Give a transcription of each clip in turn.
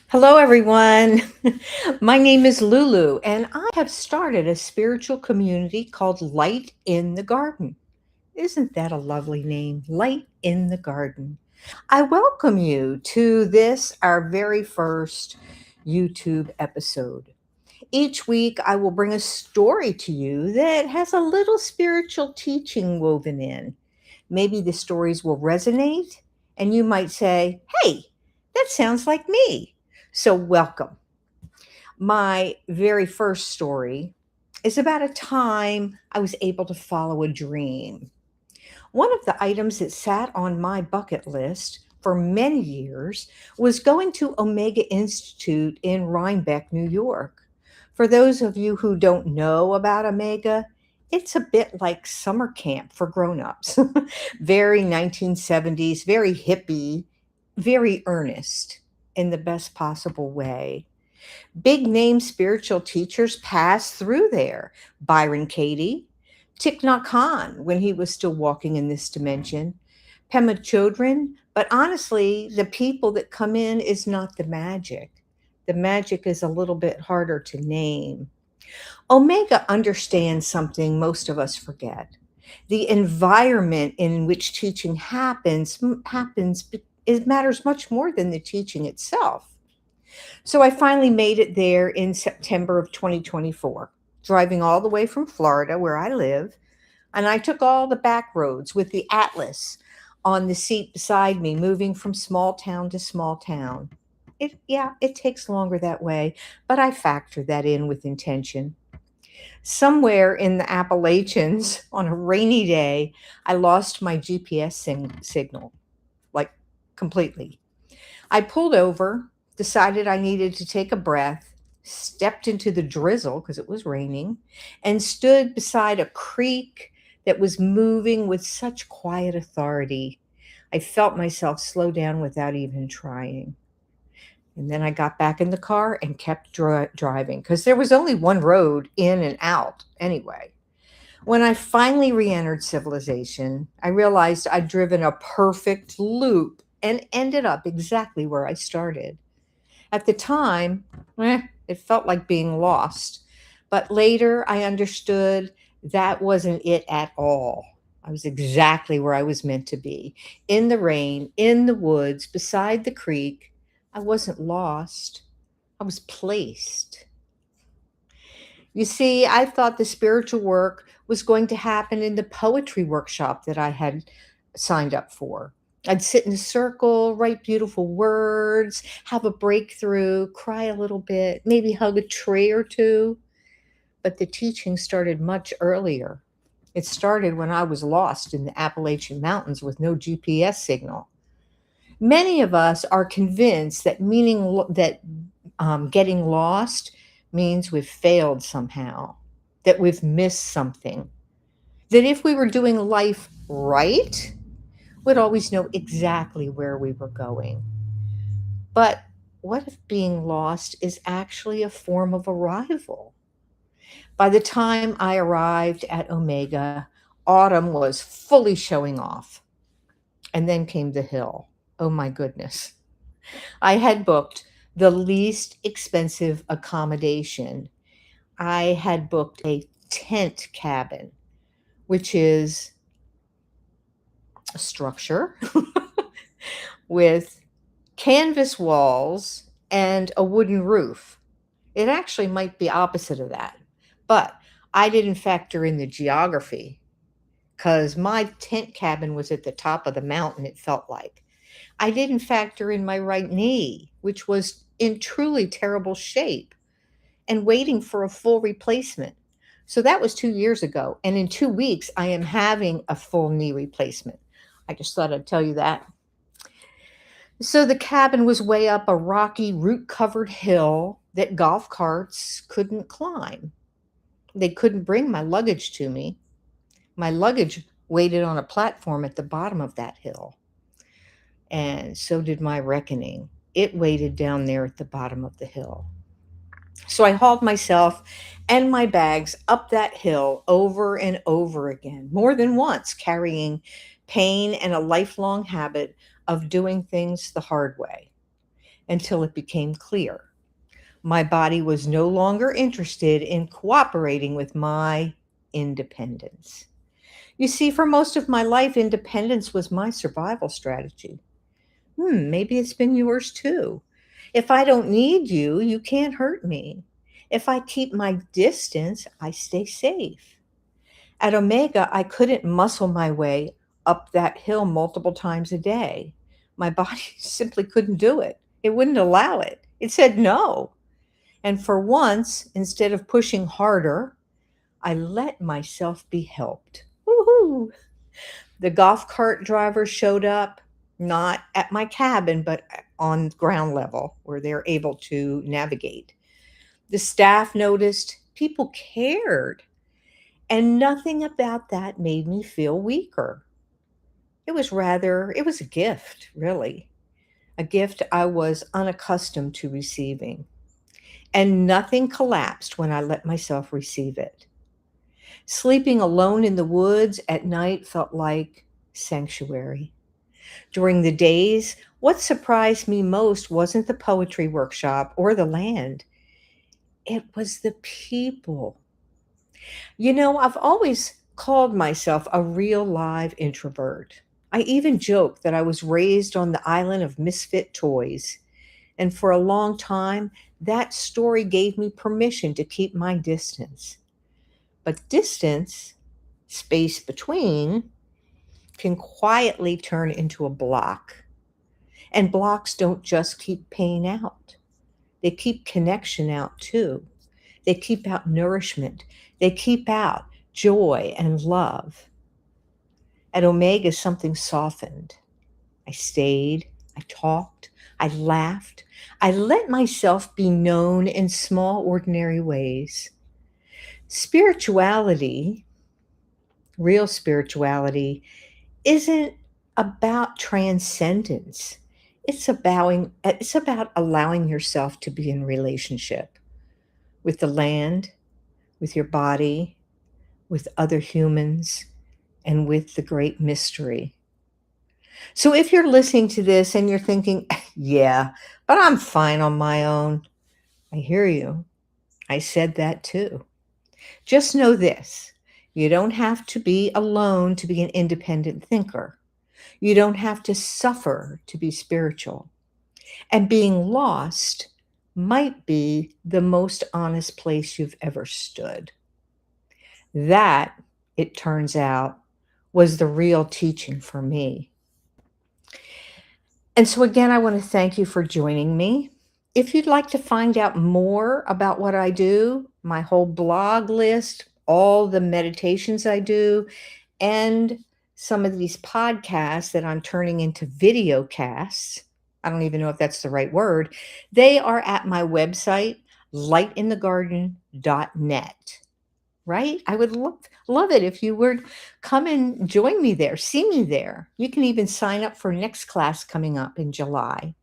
Hello, everyone. My name is Lulu, and I have started a spiritual community called Light in the Garden. Isn't that a lovely name? Light in the Garden. I welcome you to this, our very first YouTube episode. Each week, I will bring a story to you that has a little spiritual teaching woven in. Maybe the stories will resonate, and you might say, hey, that sounds like me. So, welcome. My very first story is about a time I was able to follow a dream. One of the items that sat on my bucket list for many years was going to Omega Institute in Rhinebeck, New York. For those of you who don't know about Omega, it's a bit like summer camp for grown-ups. Very 1970s, very hippie, very earnest in the best possible way. Big name spiritual teachers passed through there. Byron Katie, Thich Nhat Hanh when he was still walking in this dimension, Pema Chodron. But honestly, the people that come in is not the magic. The magic is a little bit harder to name. Omega understands something most of us forget. The environment in which teaching happens it matters much more than the teaching itself. So I finally made it there in September of 2024, driving all the way from Florida, where I live. And I took all the back roads with the Atlas on the seat beside me, moving from small town to small town. It takes longer that way, but I factor that in with intention. Somewhere in the Appalachians on a rainy day, I lost my GPS signal, like completely. I pulled over, decided I needed to take a breath, stepped into the drizzle because it was raining, and stood beside a creek that was moving with such quiet authority. I felt myself slow down without even trying. And then I got back in the car and kept driving because there was only one road in and out anyway. When I finally re entered civilization, I realized I'd driven a perfect loop and ended up exactly where I started. At the time, it felt like being lost. But later, I understood that wasn't it at all. I was exactly where I was meant to be in the rain, in the woods, beside the creek. I wasn't lost, I was placed. You see, I thought the spiritual work was going to happen in the poetry workshop that I had signed up for. I'd sit in a circle, write beautiful words, have a breakthrough, cry a little bit, maybe hug a tree or two. But the teaching started much earlier. It started when I was lost in the Appalachian Mountains with no GPS signal. Many of us are convinced that getting lost means we've failed somehow, that we've missed something, that if we were doing life right, we'd always know exactly where we were going. But what if being lost is actually a form of arrival? By the time I arrived at Omega, autumn was fully showing off. And then came the hill. Oh my goodness. I had booked the least expensive accommodation. I had booked a tent cabin, which is a structure with canvas walls and a wooden roof. It actually might be opposite of that, but I didn't factor in the geography because my tent cabin was at the top of the mountain, it felt like. I didn't factor in my right knee, which was in truly terrible shape and waiting for a full replacement. So that was 2 years ago. And in 2 weeks, I am having a full knee replacement. I just thought I'd tell you that. So the cabin was way up a rocky, root covered hill that golf carts couldn't climb. They couldn't bring my luggage to me. My luggage waited on a platform at the bottom of that hill. And so did my reckoning. It waited down there at the bottom of the hill. So I hauled myself and my bags up that hill over and over again, more than once, carrying pain and a lifelong habit of doing things the hard way. until it became clear. My body was no longer interested in cooperating with my independence. You see, for most of my life, independence was my survival strategy. Maybe it's been yours too. If I don't need you, you can't hurt me. If I keep my distance, I stay safe. At Omega, I couldn't muscle my way up that hill multiple times a day. My body simply couldn't do it. It wouldn't allow it. It said no. And for once, instead of pushing harder, I let myself be helped. Woohoo! The golf cart driver showed up, not at my cabin, but on ground level where they're able to navigate. The staff noticed, people cared, and nothing about that made me feel weaker. It was a gift, really, a gift I was unaccustomed to receiving. And nothing collapsed when I let myself receive it. Sleeping alone in the woods at night felt like sanctuary. During the days, what surprised me most wasn't the poetry workshop or the land, it was the people. I've always called myself a real live introvert. I even joke that I was raised on the island of misfit toys. And for a long time, that story gave me permission to keep my distance. But distance, space between, can quietly turn into a block. And blocks don't just keep pain out, they keep connection out too. They keep out nourishment, they keep out joy and love. At Omega, something softened. I stayed, I talked, I laughed, I let myself be known in small, ordinary ways. Spirituality, real spirituality, isn't about transcendence. It's about allowing yourself to be in relationship with the land, with your body, with other humans, and with the great mystery. So if you're listening to this and you're thinking, yeah, but I'm fine on my own, I hear you. I said that too. Just know this, you don't have to be alone to be an independent thinker. You don't have to suffer to be spiritual. And being lost might be the most honest place you've ever stood. That, it turns out, was the real teaching for me. And so, again, I want to thank you for joining me. If you'd like to find out more about what I do, my whole blog list, all the meditations I do, and some of these podcasts that I'm turning into video casts, I don't even know if that's the right word, they are at my website, lightinthegarden.net. Right? I would love it if you would come and join me there, see me there. You can even sign up for next class coming up in July.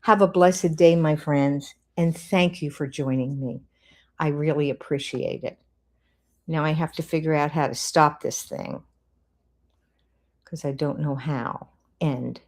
Have a blessed day, my friends, and thank you for joining me. I really appreciate it. Now I have to figure out how to stop this thing because I don't know how. End.